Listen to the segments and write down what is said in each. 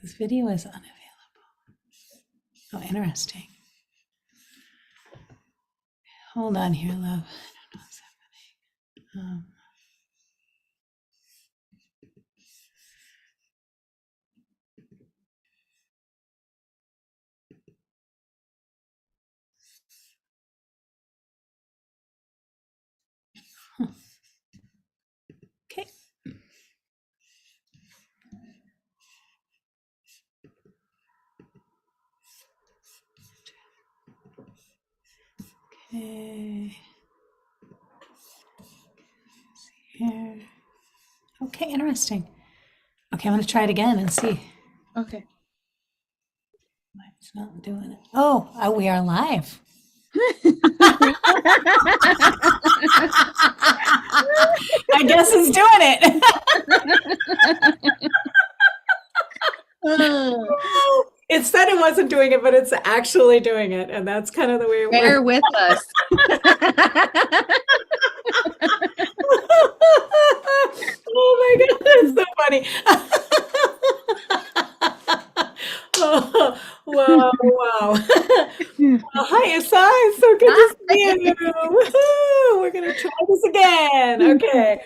This video is unavailable. Oh, interesting. Hold on here, love. I don't know what's happening. Okay. Okay. Here. Okay, interesting. Okay, I'm going to try it again and see. Okay. Why it's not doing it. Oh, we are live. I guess it's doing it. It said it wasn't doing it, but it's actually doing it. And that's kind of the way it Bear works. with us. Oh my God, that's so funny. Oh, wow, wow. Well, hi, Issa. It's so good to see you. Woohoo! We're going to try this again. Okay.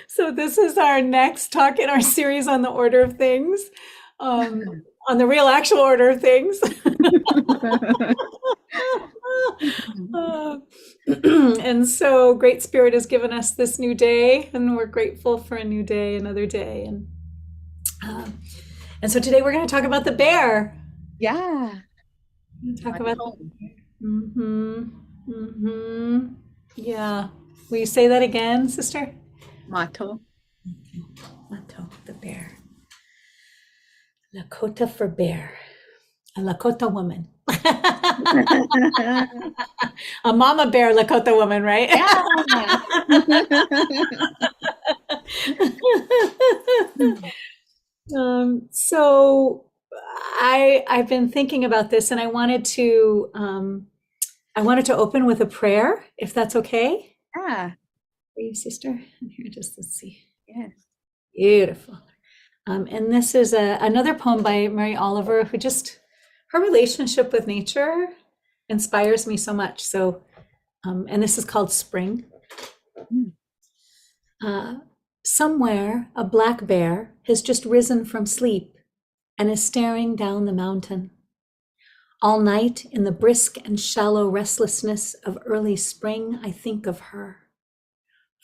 So this is our next talk in our series on the order of things, on the real actual order of things. And so Great Spirit has given us this new day, and we're grateful for a new day, another day. And so today we're going to talk about the bear. Yeah. Talk about yeah. Will you say that again, sister? Motto. Motto, the bear. Lakota for bear. A Lakota woman. A mama bear Lakota woman, right? Yeah. So I've been thinking about this, and I wanted to open with a prayer, if that's okay. Yeah. For you, sister. And here, just let's see. Yes. Beautiful. And this is another poem by Mary Oliver, who her relationship with nature inspires me so much. So, and this is called Spring. Somewhere, a black bear has just risen from sleep and is staring down the mountain. All night, in the brisk and shallow restlessness of early spring, I think of her.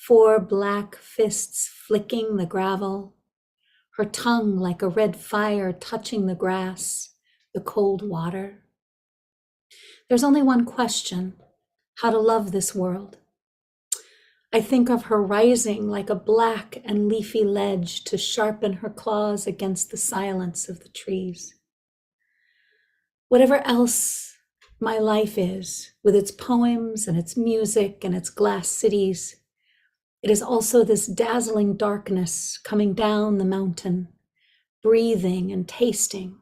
4 black fists flicking the gravel, her tongue like a red fire touching the grass, the cold water. There's only one question: how to love this world. I think of her rising like a black and leafy ledge to sharpen her claws against the silence of the trees. Whatever else my life is, with its poems and its music and its glass cities, it is also this dazzling darkness coming down the mountain, breathing and tasting.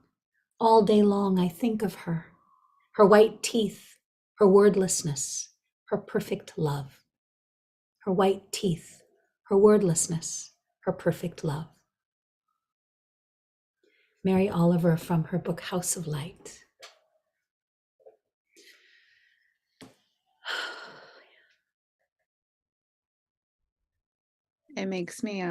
All day long I think of her white teeth, her wordlessness, her perfect love. Her white teeth, her wordlessness, her perfect love. Mary Oliver, from her book House of Light. It makes me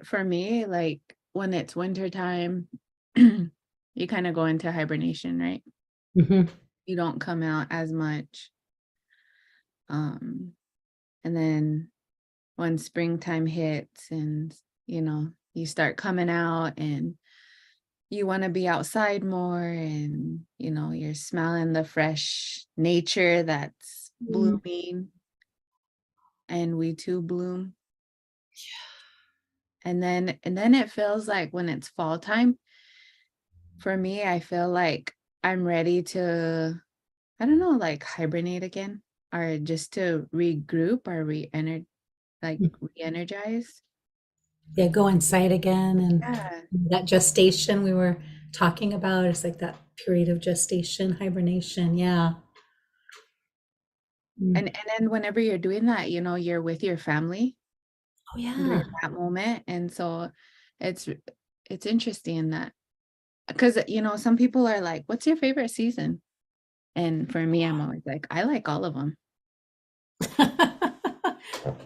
for me, like when it's winter time, you kind of go into hibernation, right? Mm-hmm. You don't come out as much. And then when springtime hits and you start coming out and you want to be outside more, and you're smelling the fresh nature that's blooming, and we too bloom. And then it feels like when it's fall time, for me, I feel like I'm ready to, I don't know, like hibernate again, or just to regroup or re-energize. Yeah, go inside again. And that gestation we were talking about is like that period of gestation, hibernation. Yeah. And then whenever you're doing that, you're with your family. Oh, yeah. during that moment. And so it's it's interesting that, because some people are like, what's your favorite season? And for me, I'm always like, I like all of them.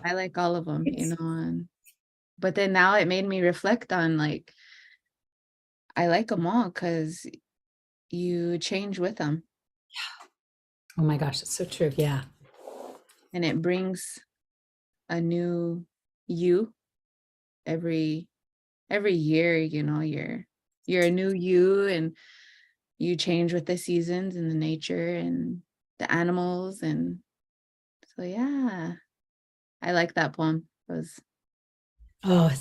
I like all of them, It's and but then now it made me reflect on, like, I like them all because you change with them, oh my gosh, it's so true. Yeah. and it brings a new you every year. You're a new you, and you change with the seasons and the nature and the animals. And so, yeah, I like that poem. It was Oh,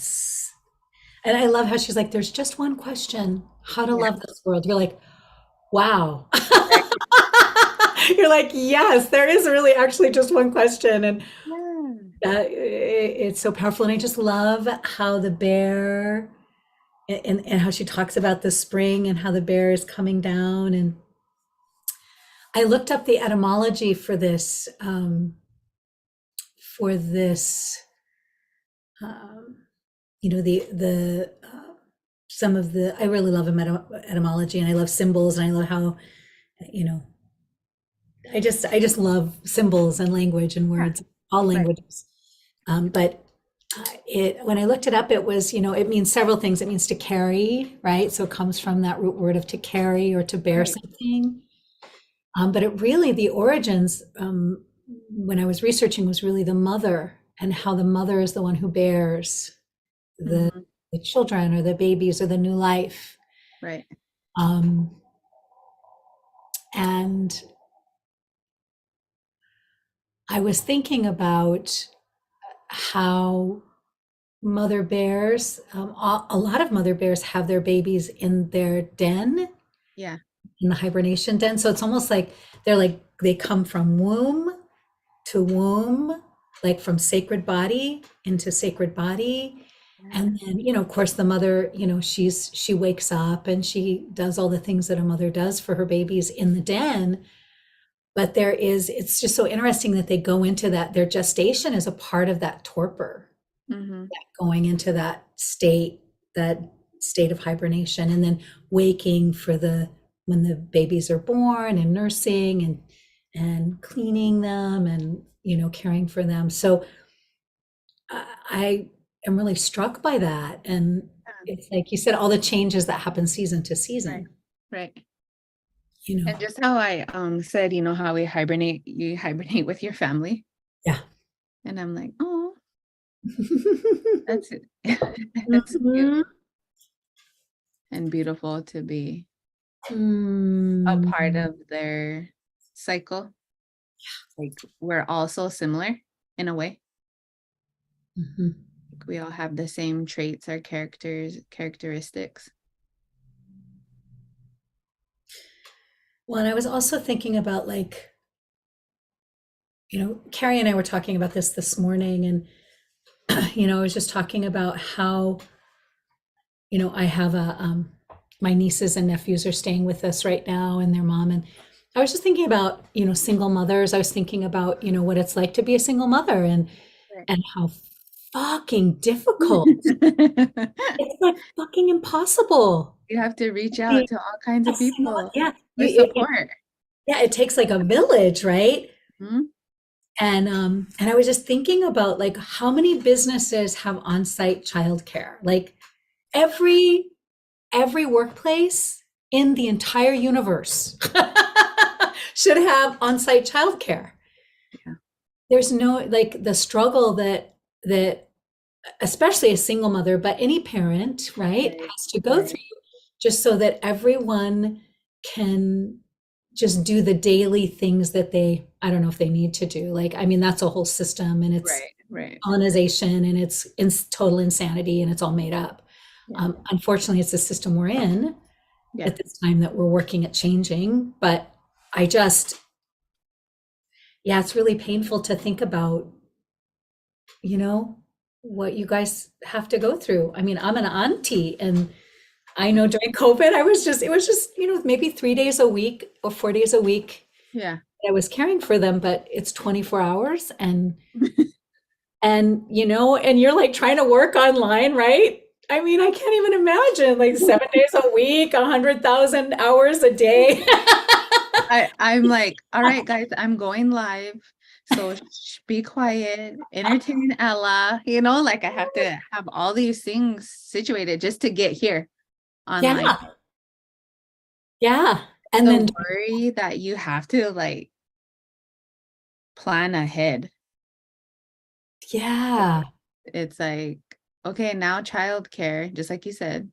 and I love how she's like, there's just one question, how to Yeah. love this world. You're like, wow. Right. You're like, yes, there is really actually just one question. And Yeah. it's so powerful. And I just love how the bear and how she talks about the spring and how the bear is coming down. And I looked up the etymology for this, um, some of the, I really love etymology, and I love symbols, and I love how, you know, I just love symbols and language and Yeah. words, all Right. languages. But it when I looked it up, it was, it means several things. It means to carry, right? So it comes from that root word of to carry or to bear Right. something. But it really, the origins, when I was researching, was really the mother, and how the mother is the one who bears the, Mhm. the children or the babies or the new life. Right. Um, and I was thinking about how mother bears, a lot of mother bears have their babies in their den, Yeah. in the hibernation den. So it's almost like they come from womb to womb, like from sacred body into sacred body. Yeah. And then, of course, the mother, she wakes up and she does all the things that a mother does for her babies in the den. But it's just so interesting that they go into that, their gestation is a part of that torpor, Mhm. going into that state of hibernation, and then waking for the when the babies are born, and nursing and cleaning them, and caring for them. So I am really struck by that. And Yeah. it's like you said, all the changes that happen season to Right. season, Right. you know And just how I said, how we hibernate, you hibernate with your family. yeah. And I'm like, oh, that's it. That's cute Mhm. and beautiful to be a part Mm. of their cycle. Like, we're all so similar in a way. Mhm. Like, we all have the same traits, our characteristics. Well, and I was also thinking about, like, Carrie and I were talking about this morning, and I was just talking about how, I have my nieces and nephews are staying with us right now, and their mom. And I was just thinking about, single mothers. I was thinking about, what it's like to be a single mother, Right. and how fucking difficult. It's like fucking impossible. You have to reach Being out to all kinds a of single, people yeah, for support. yeah, it takes like a village, right? Mhm. And I was just thinking about, like, how many businesses have on-site childcare? Like, every every workplace in the entire universe should have on-site childcare. Yeah. There's no, like, the struggle that especially a single mother, but any parent, right, Right. has to go Right. through, just so that everyone can just do the daily things that I don't know if they need to do. Like, I mean, that's a whole system, and it's Right. Right. colonization, and it's total insanity, and it's all made up. Yeah. Unfortunately, it's the system we're in Yeah. at this time that we're working at changing. But I just, yeah, it's really painful to think about, you know, what you guys have to go through. I mean, I'm an auntie, and I know during COVID, it was just, maybe 3 days a week or 4 days a week Yeah. I was caring for them, but it's 24 hours, And, and you're like trying to work online, right? I mean, I can't even imagine like 7 days a week, 100,000 hours a day. I'm like, all right, guys, I'm going live. So be quiet, entertain Ella, like I have to have all these things situated just to get here online. Yeah. Yeah. And The then, worry that you have to like plan ahead. yeah. It's like, okay, now childcare, just like you said,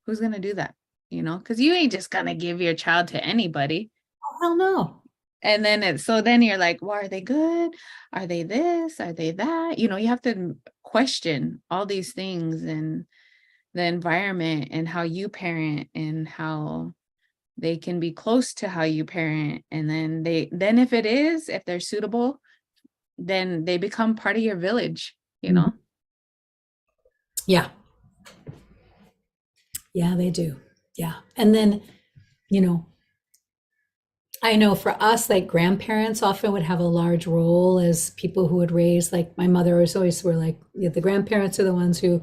who's gonna do that? Because you ain't just gonna give your child to anybody. Oh, hell no. And then you're like, well, are they good? Are they this? Are they that? You have to question all these things and the environment and how you parent and how they can be close to how you parent. And then if they're suitable, then they become part of your village, Mhm. Yeah. Yeah, they do. Yeah. And then, you know, I know for us, like grandparents often would have a large role as people who would raise, like my mother was always were like, yeah, the grandparents are the ones who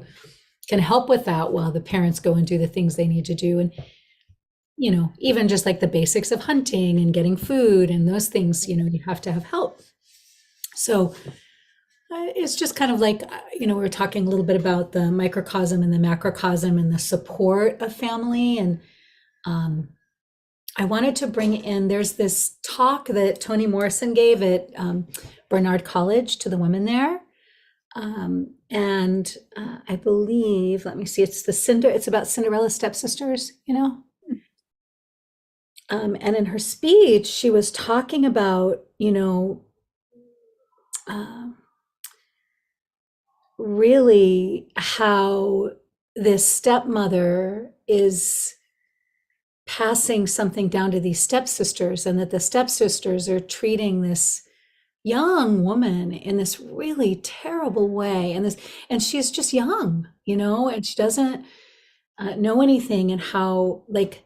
can help with that while the parents go and do the things they need to do. And, even just like the basics of hunting and getting food and those things, you have to have help. So it's just kind of like, we were talking a little bit about the microcosm and the macrocosm and the support of family. And I wanted to bring in, there's this talk that Toni Morrison gave at Bernard College to the women there. And I believe, let me see, it's about Cinderella stepsisters. And in her speech, she was talking about, uh, really how this stepmother is passing something down to these stepsisters, and that the stepsisters are treating this young woman in this really terrible way, and she's just young, and she doesn't know anything, and how, like,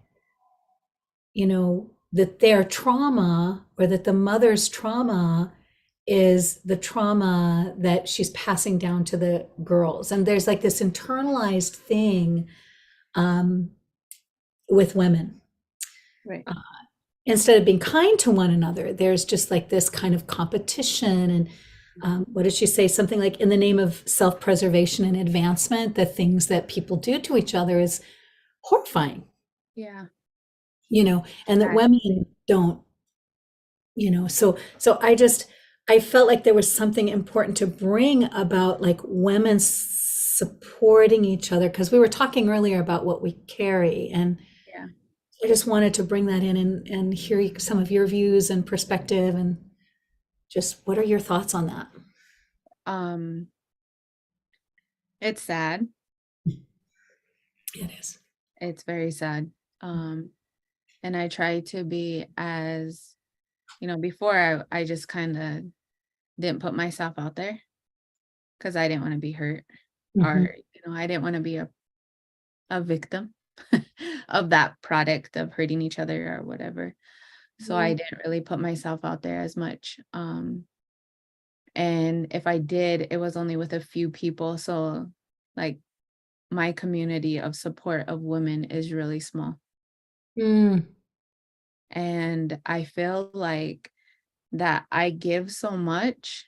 that their trauma, or that the mother's trauma is the trauma that she's passing down to the girls. And there's like this internalized thing um, with women. Right. Instead of being kind to one another, there's just like this kind of competition. And what did she say? Something like, in the name of self-preservation and advancement, the things that people do to each other is horrifying. Yeah. And that Right. women don't, so I felt like there was something important to bring about, like, women supporting each other, because we were talking earlier about what we carry, and Yeah. I just wanted to bring that in, and hear some of your views and perspective, and just what are your thoughts on that? Um, it's sad. It is. It's very sad. And I try to be as, before I just kind of didn't put myself out there because I didn't want to be hurt, Mhm. or, I didn't want to be a victim of that product of hurting each other or whatever. So I didn't really put myself out there as much. And if I did, it was only with a few people. So like my community of support of women is really small. Mm. And I feel like that I give so much,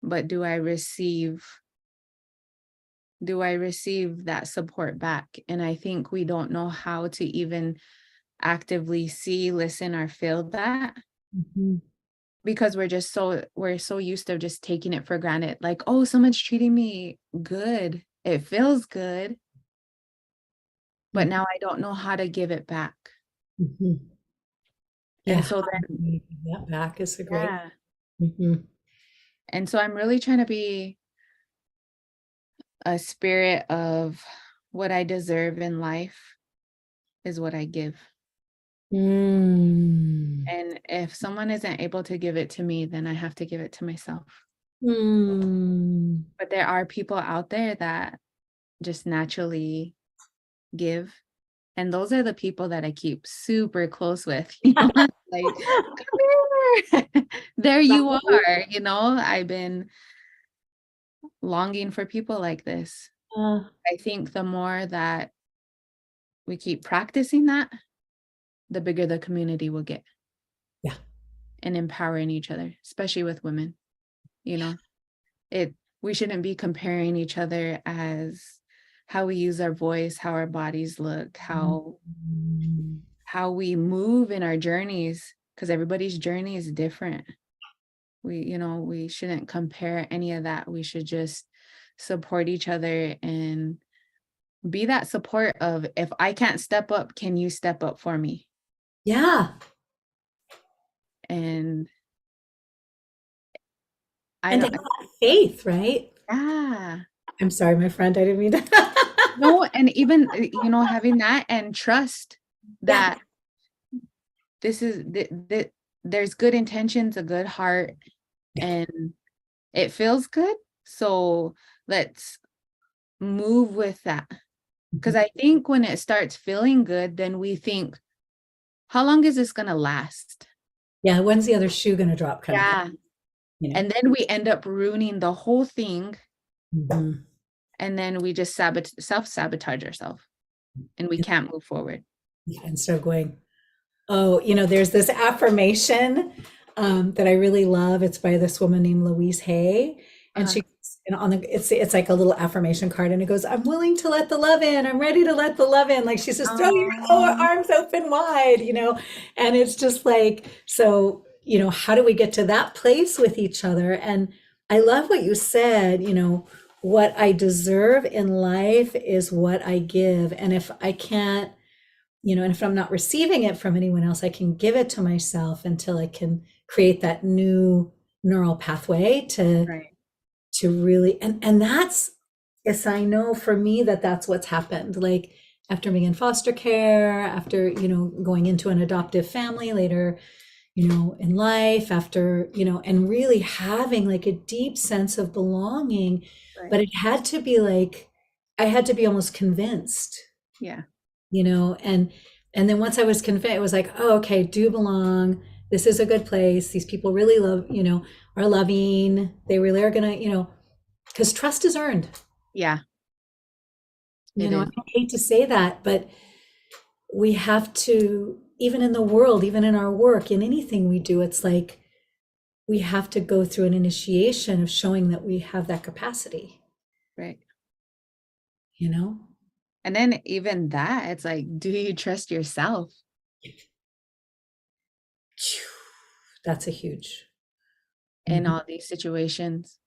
but do I receive that support back? And I think we don't know how to even actively see, listen, or feel that, Mhm. because we're so used to just taking it for granted. Like, oh, someone's treating me good. It feels good, but Mhm. now I don't know how to give it back. Mhm. Yeah, And how so do then, we give that back is a great. yeah. Mhm. And so I'm really trying to be a spirit of what I deserve in life is what I give. Mm. And if someone isn't able to give it to me, then I have to give it to myself. Mm. But there are people out there that just naturally give. And those are the people that I keep super close with, like, come here. There you are. I've been longing for people like this. Uh, I think the more that we keep practicing that, the bigger the community will get yeah. and empowering each other, especially with women. You know, we shouldn't be comparing each other as how we use our voice, how our bodies look, Mm. how we move in our journeys, because everybody's journey is different. We shouldn't compare any of that. We should just support each other and be that support of, if I can't step up, can you step up for me? Yeah. And I And to don't, have that faith, right? yeah, I'm sorry, my friend, I didn't mean to. no, and even, having that and trust Yeah. that this is there's good intentions, a good heart, Yeah. and it feels good. So let's move with that. Because Mhm. I think when it starts feeling good, then we think, how long is this going to last? Yeah. When's the other shoe going to drop kind of thing, Yeah. you know? And then we end up ruining the whole thing. Mhm. And then we just self-sabotage ourselves and we can't move forward. Yeah, instead of going, oh, there's this affirmation that I really love. It's by this woman named Louise Hay, and Uh, she and on the it's like a little affirmation card, and it goes, "I'm willing to let the love in. I'm ready to let the love in." Like she's just throw your um, arms open wide. And it's just like so. How do we get to that place with each other? And I love what you said. What I deserve in life is what I give, and if I can't and if I'm not receiving it from anyone else, I can give it to myself until I can create that new neural pathway to right. really and that's yes, I know for me that's what's happened. Like after being in foster care, after going into an adoptive family later, in life, after and really having like a deep sense of belonging, Right. but it had to be like I had to be almost convinced Yeah. and then once I was convinced, it was like, oh, okay, do belong. This is a good place. These people really love, are loving. They really are gonna, because trust is earned. Yeah, it I is. hate to say that, but we have to, even in the world, even in our work, in anything we do, it's like we have to go through an initiation of showing that we have that capacity, Right. you know? And then even that, it's like, do you trust yourself That's a huge. in Mhm. all these situations?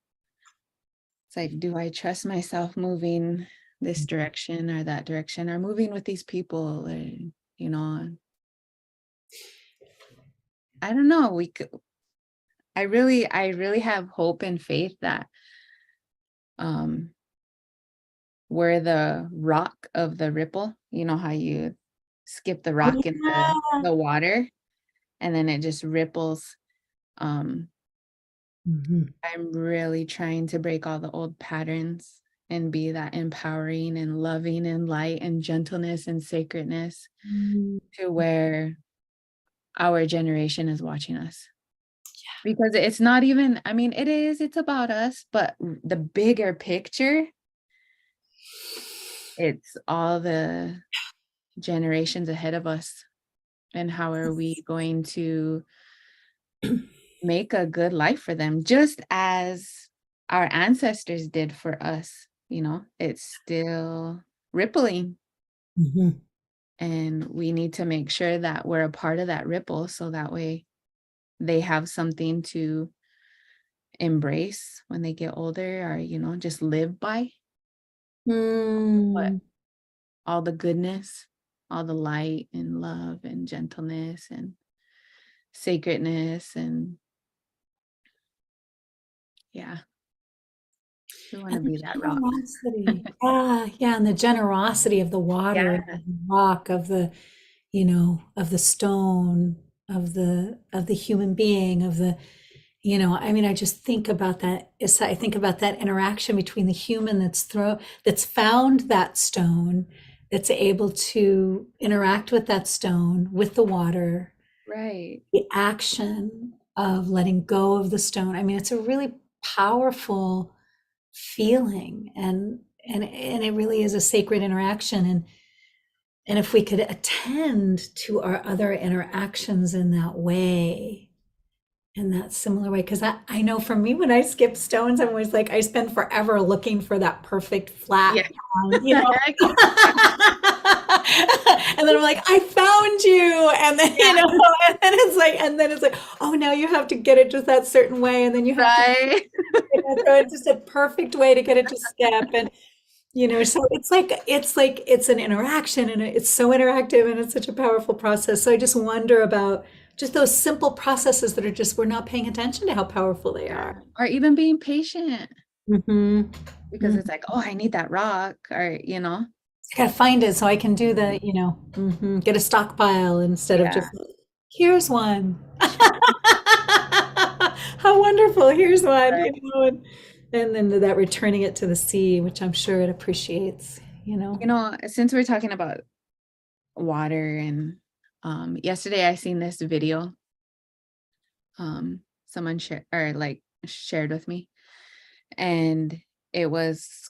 It's like, do I trust myself moving this direction or that direction, or moving with these people? Or, you know, I don't know. I really have hope and faith that um we're the rock of the ripple. You know how you skip the Oh, rock in the yeah. the water and then it just ripples. Um, Mhm. I'm really trying to break all the old patterns and be that empowering and loving and light and gentleness and sacredness Mm. to where our generation is watching us. Because it's not even, I mean, it's about us, but the bigger picture, it's all the generations ahead of us. And how are we going to make a good life for them, just as our ancestors did for us? It's still rippling, Mhm. and we need to make sure that we're a part of that ripple so that way they have something to embrace when they get older, or just live by what Mm. all the goodness, all the light and love and gentleness and sacredness. And yeah, we want to And the be that rock. generosity. Yeah, and the generosity of the water, Yeah. of the rock, of the, of the stone, of the human being, of the, I mean, I just think about that. I think about that interaction between the human that's found that stone, that's able to interact with that stone, with the water, Right. the action of letting go of the stone. I mean, it's a really powerful feeling, and it really is a sacred interaction. And if we could attend to our other interactions in that way, in that similar way, because I know for me, when I skip stones, I'm always like, I spend forever looking for that perfect flat Yeah. pound, you know. And then I'm like, I found you. And then, Yeah. and then it's like, oh, now you have to get it just that certain way. And then you have to, Right. so it's just a perfect way to get it to step. And, so it's an interaction, and it's so interactive, and it's such a powerful process. So I just wonder about just those simple processes that are just, we're not paying attention to how powerful they Yeah. are. Or even being patient Hmm. because it's like, oh, I need that rock, or, I gotta find it so I can do the, get a stockpile instead of yeah. just, here's one. How wonderful. Here's one, Right. and then that returning it to the sea, which I'm sure it appreciates. Since we're talking about water and yesterday I seen this video someone shared with me, and it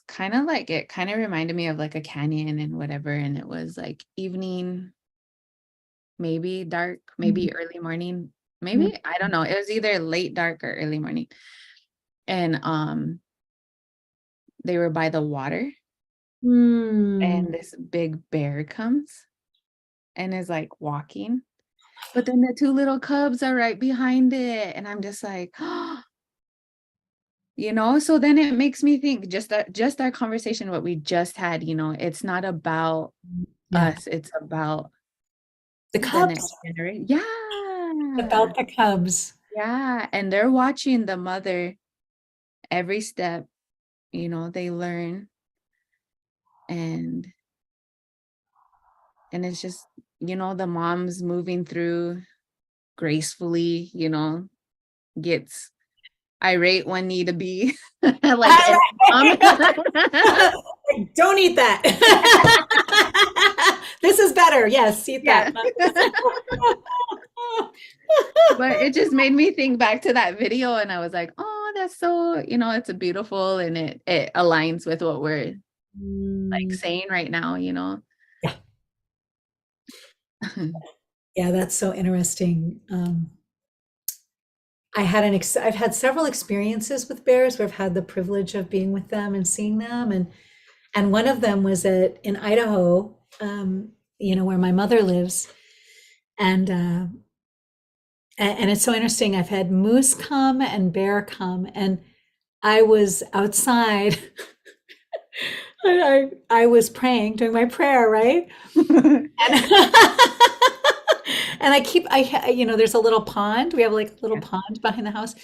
kind of reminded me of like a canyon and whatever, and it was like evening, maybe dark, Mhm. maybe early morning, Mhm. maybe, I don't know, it was either late dark or early morning, and they were by the water, Mm. and this big bear comes and is like walking, but then the two little cubs are right behind it, and I'm just like, so then it makes me think, just our conversation, what we just had, it's not about Yeah. us, it's about The the next cubs, generation. about the cubs. Yeah, and they're watching the mother every step, they learn, and it's just, the mom's moving through gracefully, gets irate when need to be, like any mom. Don't eat that. This is better. Yes, eat Yeah. that. But it just made me think back to that video, and I was like, oh, that's so, it's a beautiful, and it aligns with what we're like Mm. saying right now. Yeah. Yeah, that's so interesting. I've had several experiences with bears where I've had the privilege of being with them and seeing them, and one of them was in Idaho, where my mother lives, and and it's so interesting. I've had moose come and bear come, and I was outside. I was praying, doing my prayer, right? And, and there's a little pond. We have like a little Yeah. pond behind the house.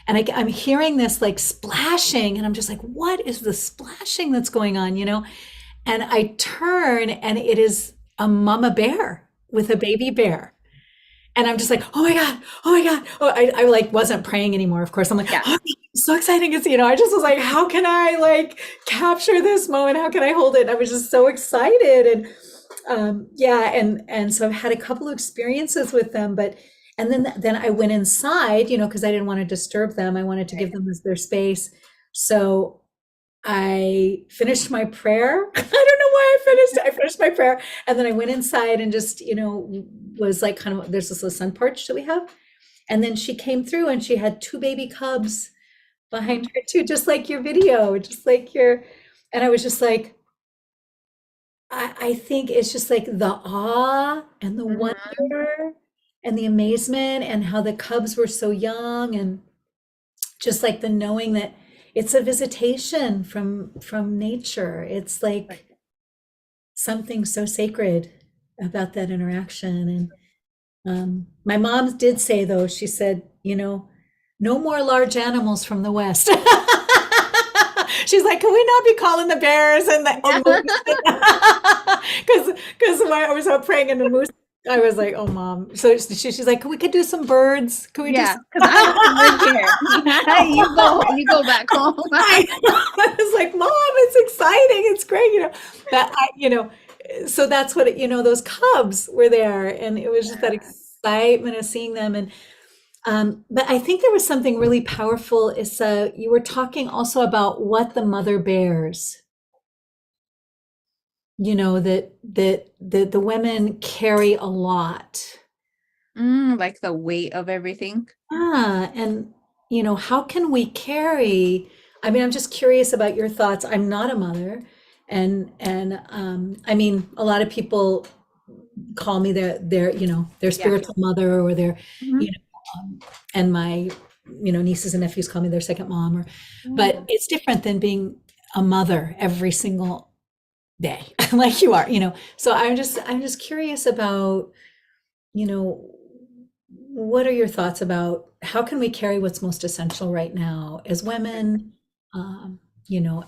And I'm hearing this like splashing, and I'm just like, what is the splashing that's going on, And I turn, and it is a mama bear with a baby bear. And I'm just like, oh my God, oh my God. Oh, I like wasn't praying anymore, of course. I'm like, Yeah. oh, it's so exciting. I just was like, how can I like capture this moment? How can I hold it? And I was just so excited. And yeah, and so I've had a couple of experiences with them, and then I went inside, because I didn't want to disturb them. I wanted to give them their space. So I finished my prayer. I don't know why I finished my prayer. And then I went inside and just, was like kind of, there's this little sun porch that we have. And then she came through, and she had two baby cubs behind her too, just like your video, and I was just like, I think it's just like the awe and the Mhm. wonder and the amazement, and how the cubs were so young, and just like the knowing that it's a visitation from nature. It's Right. like something so sacred about that interaction. And my mom did say, though, she said, no more large animals from the West. She's like, can we not be calling the bears and the Yeah. moose? Because when I was out praying in the moose, I was like, oh, mom. So she's like, we could do some birds. Can we do Yeah, some? because I don't live here. You go back home. I was like, Mom, it's exciting. It's great. So that's what those cubs were there. And it was just that Yeah. excitement of seeing them. And but I think there was something really powerful. Is you were talking also about what the mother bears. That the women carry a lot. Like the weight of everything. And how can we carry? I mean, I'm just curious about your thoughts. I'm not a mother, and I mean, a lot of people call me their Yeah. spiritual mother or their, Mhm. you know, and my nieces and nephews call me their second mom. Or, Yeah. but it's different than being a mother every single day, like you are. So I'm just curious about you know, what are your thoughts about how can we carry what's most essential right now as women, um,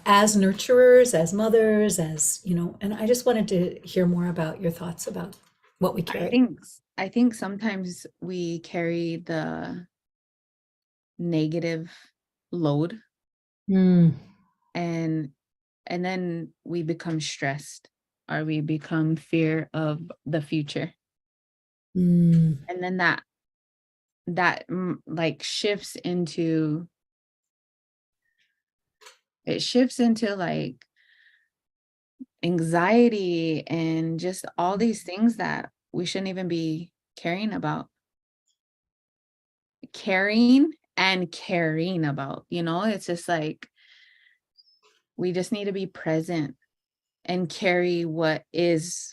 as nurturers, as mothers, and I just wanted to hear more about your thoughts about what we I carry. think I think sometimes we carry the negative load, Mm, and then we become stressed, or we become fear of the future. mm, And then that like shifts into like anxiety and just all these things that we shouldn't even be caring about, caring and caring about, it's just like we just need to be present and carry what is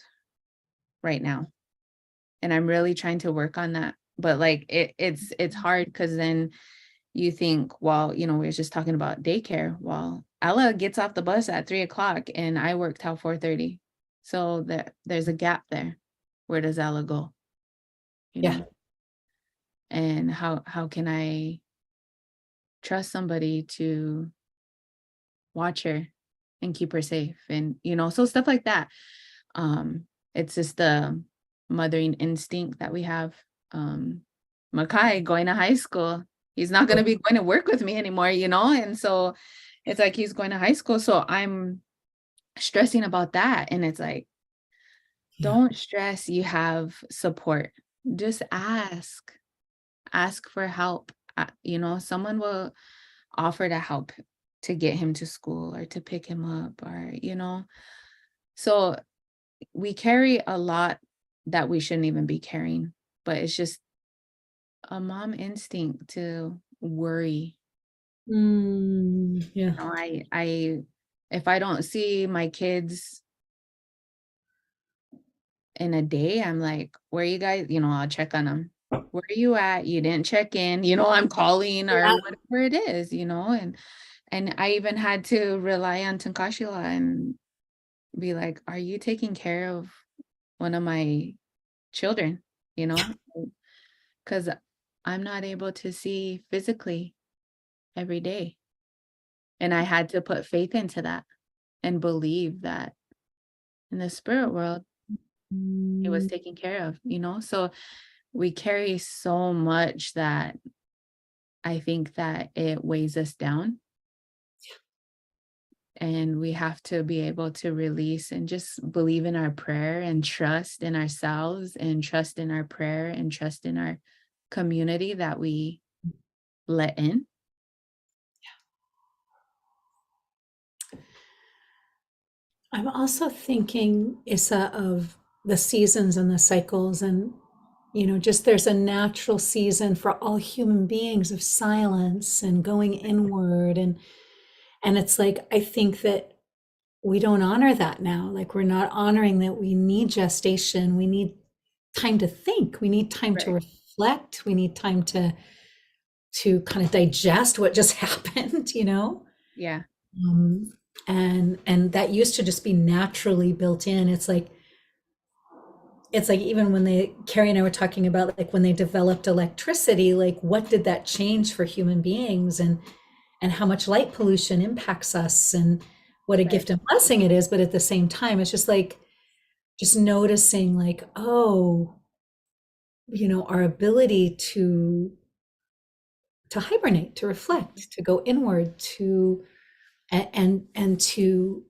right now. And I'm really trying to work on that. But like it's hard because then you think, well, we were just talking about daycare. Well, Ella gets off the bus at 3 o'clock and I work till 4:30. So there's a gap there. Where does Ella go? You yeah. know? And how can I trust somebody to watch her and keep her safe? And so stuff like that. Um, it's just the mothering instinct that we have. Makai going to high school, he's not going to be going to work with me anymore, and so it's like he's going to high school. So I'm stressing about that. And it's like, Yeah. don't stress, you have support. Just ask for help. Someone will offer to help to get him to school or to pick him up, or so we carry a lot that we shouldn't even be carrying, but it's just a mom instinct to worry. Yeah. I if I don't see my kids in a day, I'm like, where you guys, I'll check on them. Where are you at? You didn't check in, I'm calling or Yeah. whatever it is, and I even had to rely on Tankashila and be like, are you taking care of one of my children? You know, because I'm not able to see physically every day. And I had to put faith into that and believe that in the spirit world, it was Mm, taken care of, So we carry so much that I think that it weighs us down. And we have to be able to release and just believe in our prayer and trust in ourselves and trust in our prayer and trust in our community that we let in. I'm also thinking, Issa, of the seasons and the cycles, and just there's a natural season for all human beings of silence and going inward, and it's like I think that we don't honor that now. Like we're not honoring that we need gestation, we need time to think, we need time to Right. reflect, we need time to kind of digest what just happened. Yeah. Um, and that used to just be naturally built in. It's like even when Carrie and I were talking about like when they developed electricity, like what did that change for human beings, and how much light pollution impacts us, and what a Right. gift and blessing it is. But at the same time, it's just like just noticing like, oh, our ability to hibernate, to reflect, to go inward, and to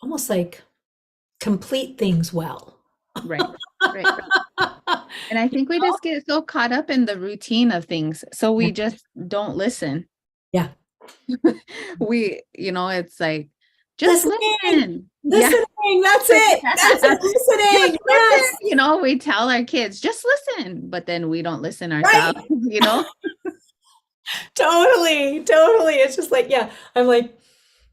almost like complete things well. Right. Right. And I think we just get so caught up in the routine of things. So we just don't listen. Yeah. It's like, just Listening, listen. Yeah. listening. That's it. That's it. Just Listening. listen. Yes. We tell our kids, just listen, but then we don't listen Right. ourselves, Totally. Totally. It's just like, yeah, I'm like,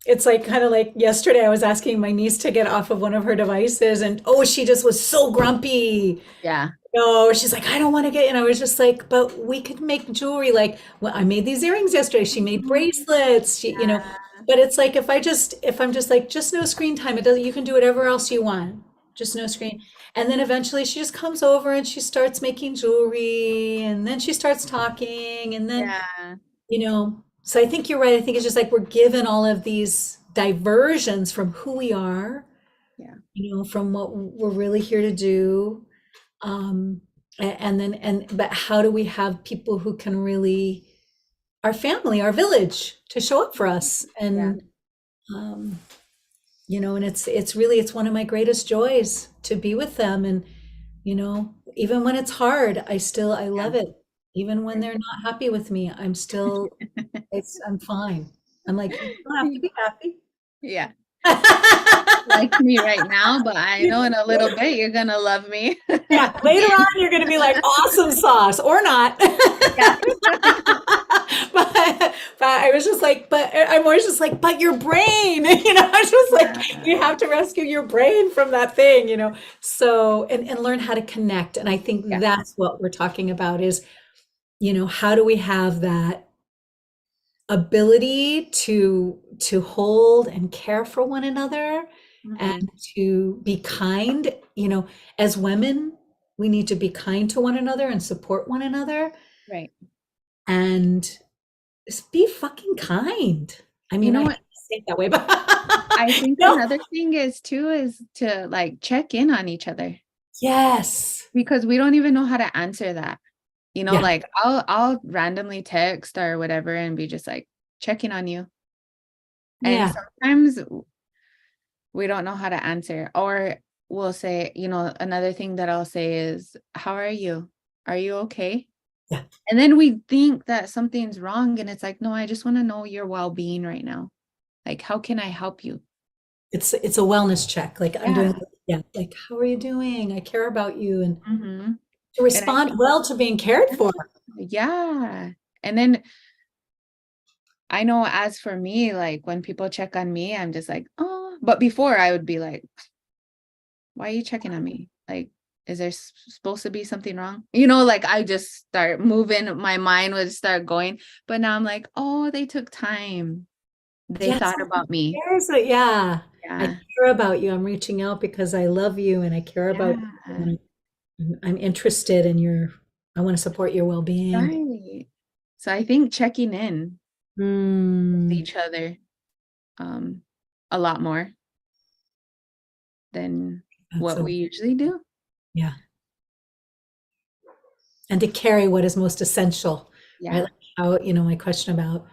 it's like kind of like yesterday I was asking my niece to get off of one of her devices and oh, she just was so grumpy. Yeah. No, she's like, I don't want to get, and I was just like, but we could make jewelry. Like, well, I made these earrings yesterday. She made bracelets. But it's like if I'm just like, just no screen time. It doesn't. You can do whatever else you want. Just no screen. And then eventually she just comes over and she starts making jewelry, and then she starts talking, and then Yeah. So I think you're right. I think it's just like we're given all of these diversions from who we are, Yeah. from what we're really here to do. But how do we have people who can really, our family, our village, to show up for us? Yeah. And, um, and it's one of my greatest joys to be with them. And, even when it's hard, I Yeah. love it. Even when they're not happy with me, I'm fine. I'm like, you don't have to be happy. Yeah. Like me right now, but I know in a little bit you're gonna love me. Yeah, later on you're going to be like awesome sauce or not. Yeah. But I was just like, but I'm always just like, but your brain, I was just like, you have to rescue your brain from that thing, So, and learn how to connect. And I think Yeah. that's what we're talking about is, how do we have that ability to hold and care for one another and to be kind, as women, we need to be kind to one another and support one another Right. and just be fucking kind. I mean, You know I hate what? to say it that way, but I think no. another thing is to like check in on each other Yes. because we don't even know how to answer that. Yeah. Like I'll randomly text or whatever and be just like checking on you. And Yeah. sometimes we don't know how to answer. Or we'll say, another thing that I'll say is, how are you? Are you okay? Yeah. And then we think that something's wrong. And it's like, no, I just want to know your well-being right now. Like, how can I help you? It's a wellness check. Like I'm doing, Yeah. yeah, like, how are you doing? I care about you. And Mm-hmm. to And I respond think, well to being cared for. yeah. And then I know as for me, like when people check on me, I'm just like, oh, but before I would be like, why are you checking on me? Like, is there supposed to be something wrong? Like I just start moving, my mind would start going. But now I'm like, oh, they took time. They Yes, thought about me. yeah. I Yeah. care about you. I'm reaching out because I love you and I care about you. Yeah. And I'm interested in I want to support your well-being. Right. So I think checking in with Mm, each other um a lot more than that's what so, we usually do. yeah. And to carry what is most essential, right? Yeah. Like how, my question about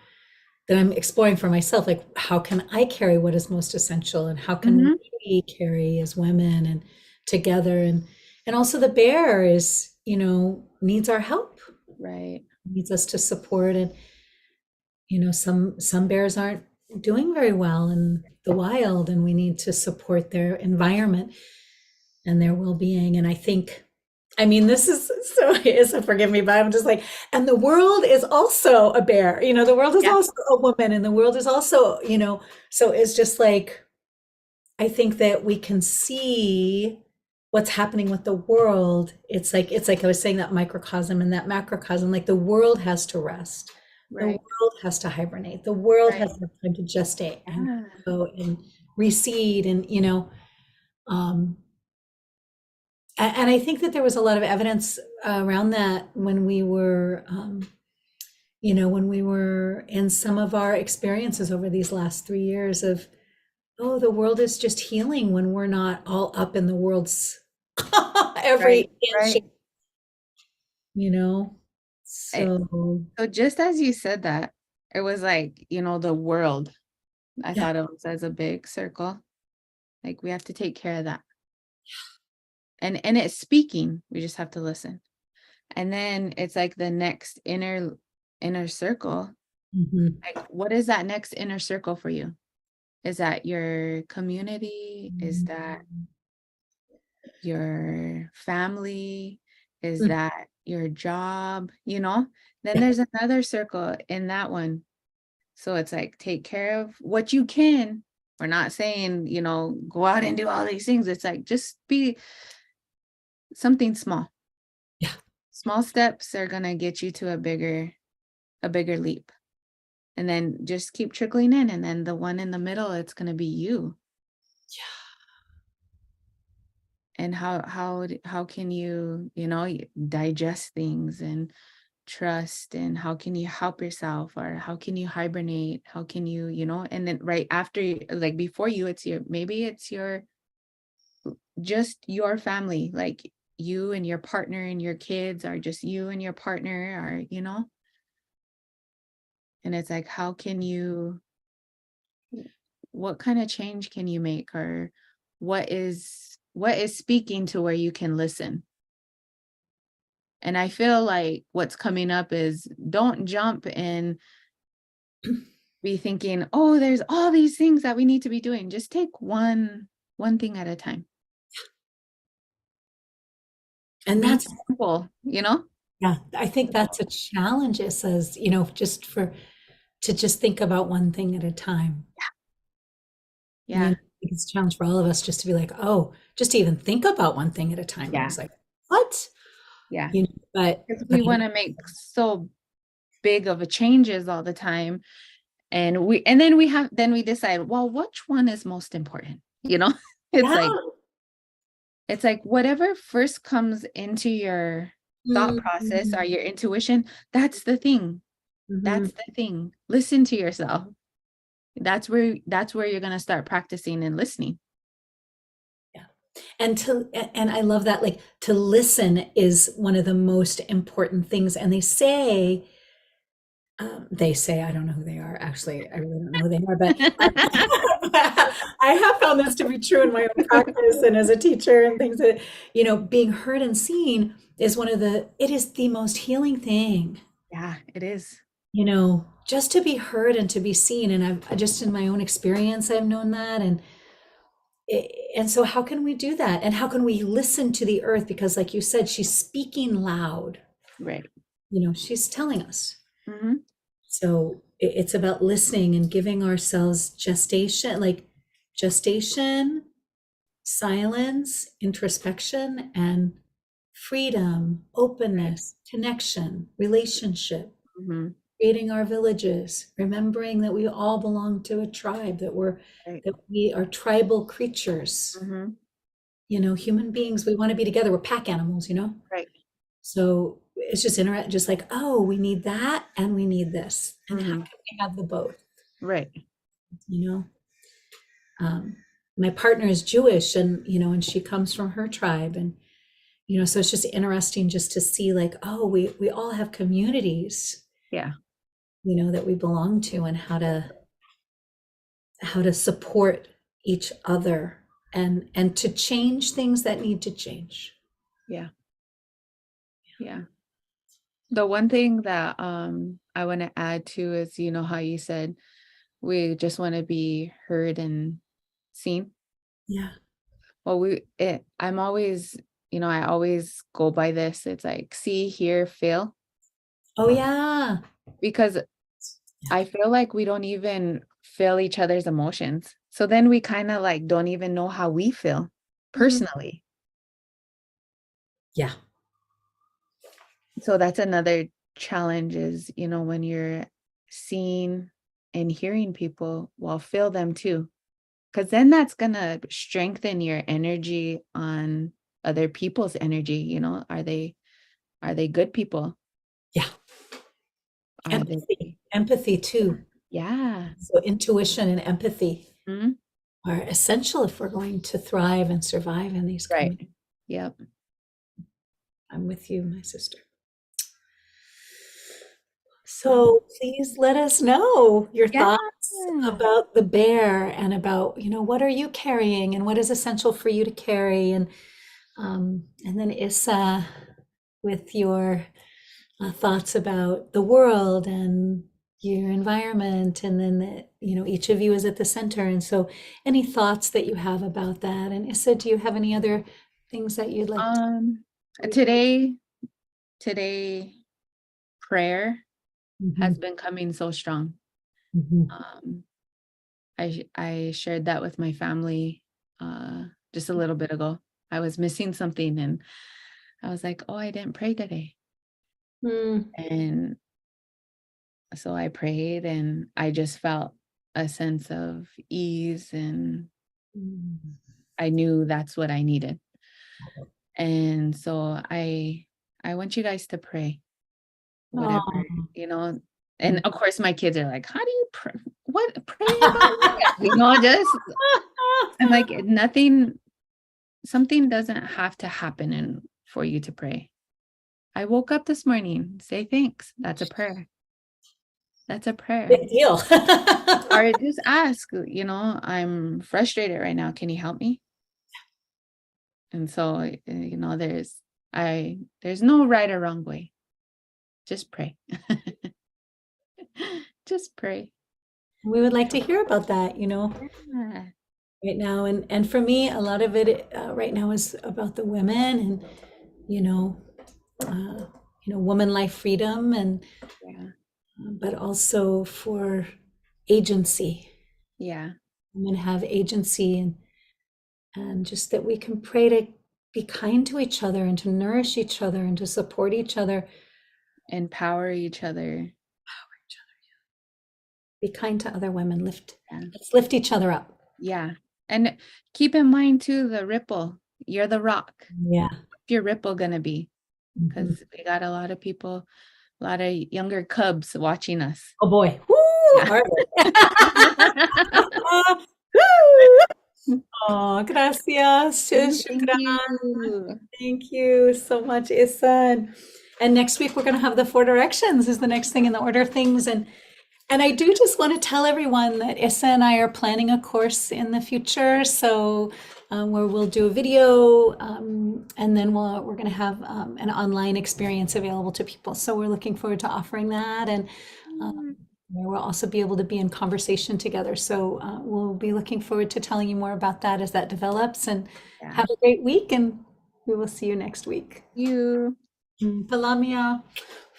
that I'm exploring for myself, like how can I carry what is most essential and how can Mm-hmm. we carry as women and together and also the bear is, needs our help, Right. needs us to support and some bears aren't doing very well in the wild and we need to support their environment and their well-being. And I mean, this is so forgive me, but I'm just like, and the world is also a bear, the world is Yeah. also a woman and the world is also, so it's just like, I think that we can see what's happening with the world. It's like I was saying, that microcosm and that macrocosm, like the world has to rest. The Right. world has to hibernate. The world Right. has no time to gestate and Yeah. go and reseed and, um, and I think that there was a lot of evidence around that when we were in some of our experiences over these last 3 years of, oh, the world is just healing when we're not all up in the world's Right. every inch, Right. you know? I, So, so just as you said that, it was like, the world. I yeah, thought it was as a big circle. Like we have to take care of that. and it's speaking. We just have to listen. And then it's like the next inner circle. Mhm. Like, what is that next inner circle for you? Is that your community? Is that your family? Is Mm. that your job? You know, then Yeah. there's another circle in that one. So it's like, take care of what you can. We're not saying, go out and do all these things. It's like, just be something small. Yeah. Small steps are going to get you to a bigger leap. And then just keep trickling in. And then the one in the middle, it's going to be you. And how can you, digest things and trust, and how can you help yourself, or how can you hibernate, how can you, and then right after like before you, maybe it's just your family, like you and your partner and your kids, or just you and your partner, or and it's like, how can you, what kind of change can you make, or what is speaking to where you can listen. And I feel like what's coming up is, don't jump and be thinking, oh, there's all these things that we need to be doing. Just take one thing at a time. And Be that's, simple. yeah, I think that's a challenge. It says, to just think about one thing at a time. Yeah. It's a challenge for all of us just to be like, oh, just to even think about one thing at a time. And Yeah. it's like, what? Yeah. But Because we want to make so big of a changes all the time. And then we decide, well, which one is most important? It's yeah. like, whatever first comes into your thought process Mhm. or your intuition, that's the thing. Mhm. That's the thing. Listen to yourself. That's where you're going to start practicing and listening. Yeah. And I love that, like, to listen is one of the most important things. And they say, I don't know who they are. Actually, I really don't know who they are, but I have found this to be true in my own practice and as a teacher and things that, being heard and seen is it is the most healing thing, Yeah, it is. just to be heard and to be seen. And I just, in my own experience, I've known that. And so how can we do that? And how can we listen to the earth? Because like you said, she's speaking loud, Right. she's telling us. Hmm. So it's about listening and giving ourselves gestation, silence, introspection, and freedom, Right. openness, connection, relationship, Hmm. creating our villages, remembering that we all belong to a tribe, Right. that we are tribal creatures. Hmm. Human beings, we want to be together. We're pack animals. Right. So it's just like, oh, we need that and we need this. And how Hmm. can we have the both? Right. You know, um, my partner is Jewish, and she comes from her tribe. And, so it's just interesting just to see, like, oh, we all have communities, Yeah. that we belong to, and how to support each other and to change things that need to change. Yeah. Yeah. The one thing that I want to add to is, how you said we just want to be heard and seen. Yeah. Well, I'm always, I always go by this. It's like, see, hear, feel, Oh, yeah. because Yeah. I feel like we don't even feel each other's emotions. So then we kind of like don't even know how we feel Mhm. personally. Yeah. So that's another challenge is, when you're seeing and hearing people, well, feel them too. Because then that's going to strengthen your energy on other people's energy. Are they good people? Yeah. Are Empathy. they? Empathy too. Yeah. So intuition and empathy Mhm. are essential if we're going to thrive and survive in these Right. communities. Yep. I'm with you, my sister. Mhm. So please let us know your Yeah. thoughts about the bear and about, what are you carrying and what is essential for you to carry. And And then Issa, with your thoughts about the world and your environment, and then each of you is at the center. And so, any thoughts that you have about that? And Issa, do you have any other things that you'd like to? Um, today, today, prayer has Mhm, been coming so strong. mhm. Um, I shared that with my family just a little bit ago. I was missing something, and I was like, "Oh, I didn't pray today." Mm, And so I prayed, and I just felt a sense of ease, and mm. I knew that's what I needed. And so I want you guys to pray, whatever, Oh, you know. And of course my kids are like, "How do you pray? What pray about what?" Just I'm like, nothing, something doesn't have to happen and for you to pray. I woke up this morning, say thanks. That's a prayer. That's a prayer. big deal. Or just ask, I'm frustrated right now. Can you help me? And so, there's no right or wrong way. Just pray. Just pray. We would like to hear about that, Yeah. right now. And for me, a lot of it right now is about the women and, you know, uh, woman life freedom, and Yeah. but also for agency. Yeah. Women have agency, and just that we can pray to be kind to each other and to nourish each other and to support each other. Empower each other. Be kind to other women. Yeah. Let's lift each other up. Yeah. And keep in mind too, the ripple. You're the rock. Yeah. What's your ripple gonna be? Mhm. Because we got a lot of people, a lot of younger cubs watching us. Oh boy. Woo! Yeah. Hard. Oh, gracias. Thank Shukran. you. Thank you so much, Isan. And next week we're going to have the four directions is the next thing in the order of things. And I do just want to tell everyone that Issa and I are planning a course in the future. So where we'll do a video, and then we're going to have an online experience available to people. So we're looking forward to offering that. And where we'll also be able to be in conversation together. So we'll be looking forward to telling you more about that as that develops. And Yeah. have a great week, and we will see you next week. You. Palamia.